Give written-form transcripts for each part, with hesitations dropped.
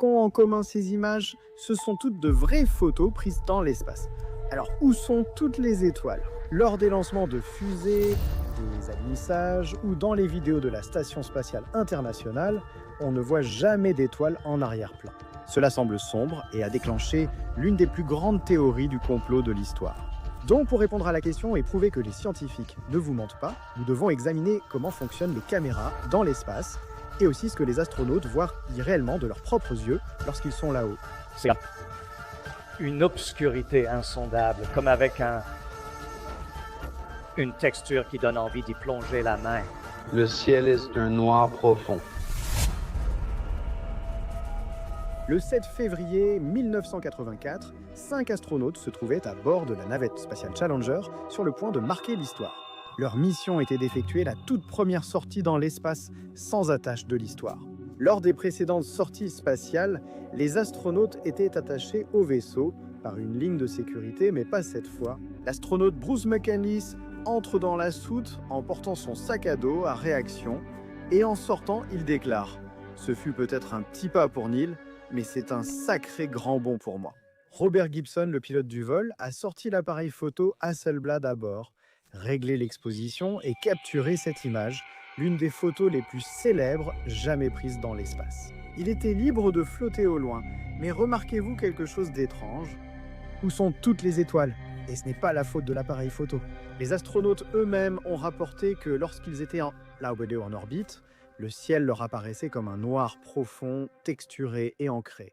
qu'ont en commun ces images? Ce sont toutes de vraies photos prises dans l'espace. Alors, où sont toutes les étoiles? Lors des lancements de fusées, des alunisages ou dans les vidéos de la Station spatiale internationale, on ne voit jamais d'étoiles en arrière-plan. Cela semble sombre et a déclenché l'une des plus grandes théories du complot de l'histoire. Donc, pour répondre à la question et prouver que les scientifiques ne vous mentent pas, nous devons examiner comment fonctionnent les caméras dans l'espace et aussi ce que les astronautes voient réellement de leurs propres yeux lorsqu'ils sont là-haut. C'est une obscurité insondable, comme avec une texture qui donne envie d'y plonger la main. Le ciel est un noir profond. Le 7 février 1984, 5 astronautes se trouvaient à bord de la navette spatiale Challenger sur le point de marquer l'histoire. Leur mission était d'effectuer la toute première sortie dans l'espace sans attache de l'histoire. Lors des précédentes sorties spatiales, les astronautes étaient attachés au vaisseau par une ligne de sécurité, mais pas cette fois. L'astronaute Bruce McCandless entre dans la soute en portant son sac à dos à réaction et en sortant, il déclare « Ce fut peut-être un petit pas pour Neil, mais c'est un sacré grand bond pour moi. » Robert Gibson, le pilote du vol, a sorti l'appareil photo Hasselblad à bord, réglé l'exposition et capturé cette image, l'une des photos les plus célèbres jamais prises dans l'espace. Il était libre de flotter au loin, mais remarquez-vous quelque chose d'étrange? Où sont toutes les étoiles? Et ce n'est pas la faute de l'appareil photo. Les astronautes eux-mêmes ont rapporté que lorsqu'ils étaient en orbite, le ciel leur apparaissait comme un noir profond, texturé et ancré.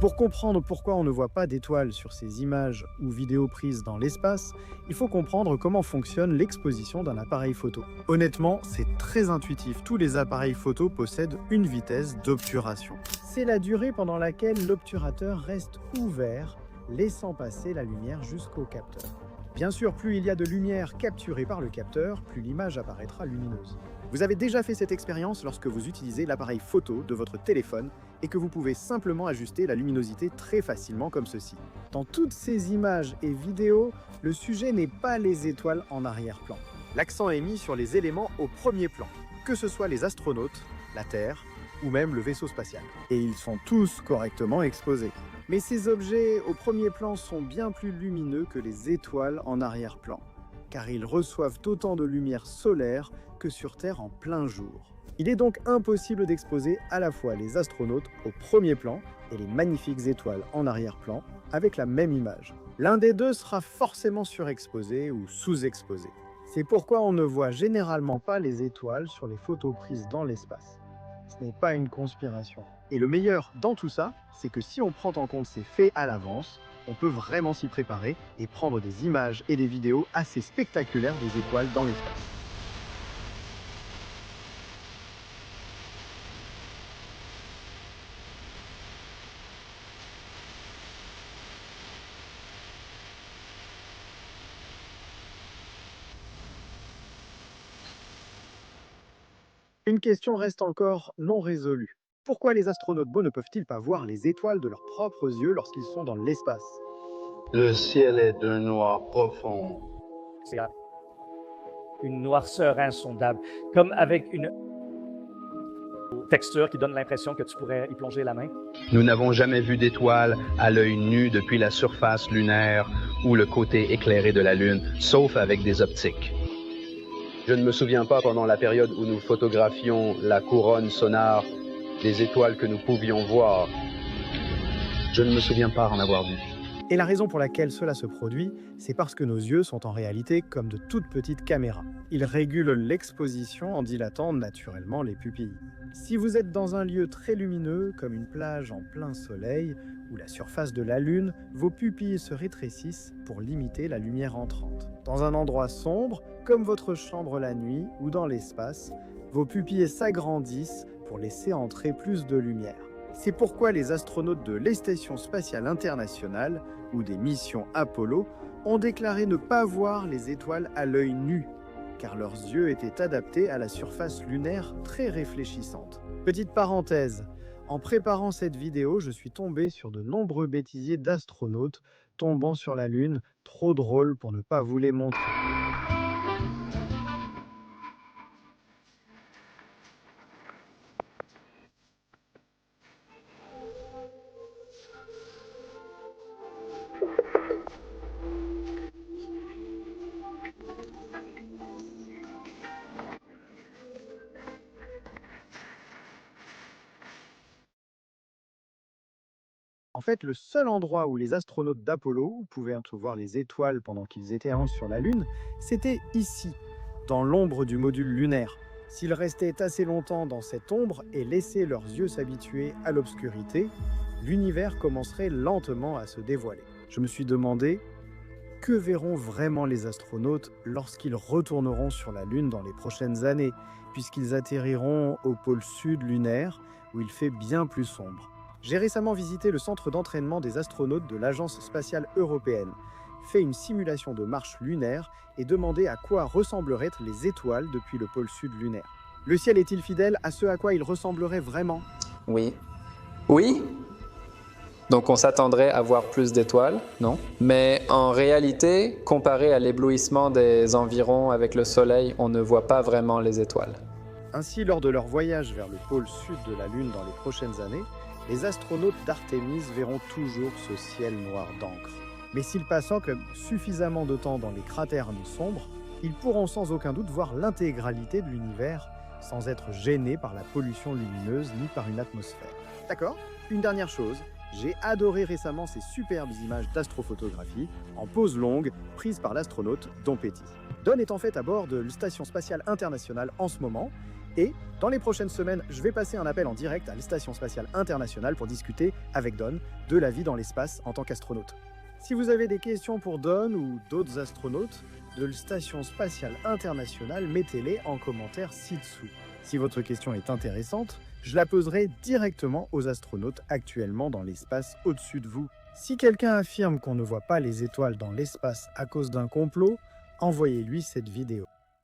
Pour comprendre pourquoi on ne voit pas d'étoiles sur ces images ou vidéos prises dans l'espace, il faut comprendre comment fonctionne l'exposition d'un appareil photo. Honnêtement, c'est très intuitif. Tous les appareils photo possèdent une vitesse d'obturation. C'est la durée pendant laquelle l'obturateur reste ouvert, laissant passer la lumière jusqu'au capteur. Bien sûr, plus il y a de lumière capturée par le capteur, plus l'image apparaîtra lumineuse. Vous avez déjà fait cette expérience lorsque vous utilisez l'appareil photo de votre téléphone et que vous pouvez simplement ajuster la luminosité très facilement comme ceci. Dans toutes ces images et vidéos, le sujet n'est pas les étoiles en arrière-plan. L'accent est mis sur les éléments au premier plan, que ce soit les astronautes, la Terre ou même le vaisseau spatial. Et ils sont tous correctement exposés. Mais ces objets au premier plan sont bien plus lumineux que les étoiles en arrière-plan, car ils reçoivent autant de lumière solaire que sur Terre en plein jour. Il est donc impossible d'exposer à la fois les astronautes au premier plan et les magnifiques étoiles en arrière-plan avec la même image. L'un des deux sera forcément surexposé ou sous-exposé. C'est pourquoi on ne voit généralement pas les étoiles sur les photos prises dans l'espace. Ce n'est pas une conspiration. Et le meilleur dans tout ça, c'est que si on prend en compte ces faits à l'avance, on peut vraiment s'y préparer et prendre des images et des vidéos assez spectaculaires des étoiles dans l'espace. Une question reste encore non résolue. Pourquoi les astronautes beaux ne peuvent-ils pas voir les étoiles de leurs propres yeux lorsqu'ils sont dans l'espace? Le ciel est d'un noir profond. C'est une noirceur insondable, comme avec une texture qui donne l'impression que tu pourrais y plonger la main. Nous n'avons jamais vu d'étoiles à l'œil nu depuis la surface lunaire ou le côté éclairé de la Lune, sauf avec des optiques. Je ne me souviens pas pendant la période où nous photographions la couronne sonare des étoiles que nous pouvions voir. Je ne me souviens pas en avoir vu. Et la raison pour laquelle cela se produit, c'est parce que nos yeux sont en réalité comme de toutes petites caméras. Ils régulent l'exposition en dilatant naturellement les pupilles. Si vous êtes dans un lieu très lumineux, comme une plage en plein soleil ou la surface de la Lune, vos pupilles se rétrécissent pour limiter la lumière entrante. Dans un endroit sombre, comme votre chambre la nuit ou dans l'espace, vos pupilles s'agrandissent pour laisser entrer plus de lumière. C'est pourquoi les astronautes de la Station spatiale internationale ou des missions Apollo ont déclaré ne pas voir les étoiles à l'œil nu, car leurs yeux étaient adaptés à la surface lunaire très réfléchissante. Petite parenthèse, en préparant cette vidéo, je suis tombé sur de nombreux bêtisiers d'astronautes tombant sur la Lune, trop drôle pour ne pas vous les montrer. En fait, le seul endroit où les astronautes d'Apollo pouvaient voir les étoiles pendant qu'ils étaient sur la Lune, c'était ici, dans l'ombre du module lunaire. S'ils restaient assez longtemps dans cette ombre et laissaient leurs yeux s'habituer à l'obscurité, l'univers commencerait lentement à se dévoiler. Je me suis demandé, que verront vraiment les astronautes lorsqu'ils retourneront sur la Lune dans les prochaines années, puisqu'ils atterriront au pôle sud lunaire, où il fait bien plus sombre. J'ai récemment visité le centre d'entraînement des astronautes de l'Agence spatiale européenne, fait une simulation de marche lunaire et demandé à quoi ressembleraient les étoiles depuis le pôle sud lunaire. Le ciel est-il fidèle à ce à quoi il ressemblerait vraiment? Oui. Oui? Donc on s'attendrait à voir plus d'étoiles, non? Mais en réalité, comparé à l'éblouissement des environs avec le Soleil, on ne voit pas vraiment les étoiles. Ainsi, lors de leur voyage vers le pôle sud de la Lune dans les prochaines années, les astronautes d'Artemis verront toujours ce ciel noir d'encre. Mais s'ils passent suffisamment de temps dans les cratères sombres, ils pourront sans aucun doute voir l'intégralité de l'univers sans être gênés par la pollution lumineuse ni par une atmosphère. D'accord? Une dernière chose, j'ai adoré récemment ces superbes images d'astrophotographie en pose longue prises par l'astronaute Don Petty. Don est en fait à bord de la Station spatiale internationale en ce moment. Et dans les prochaines semaines, je vais passer un appel en direct à la Station spatiale internationale pour discuter avec Don de la vie dans l'espace en tant qu'astronaute. Si vous avez des questions pour Don ou d'autres astronautes de la Station spatiale internationale, mettez-les en commentaire ci-dessous. Si votre question est intéressante, je la poserai directement aux astronautes actuellement dans l'espace au-dessus de vous. Si quelqu'un affirme qu'on ne voit pas les étoiles dans l'espace à cause d'un complot, envoyez-lui cette vidéo.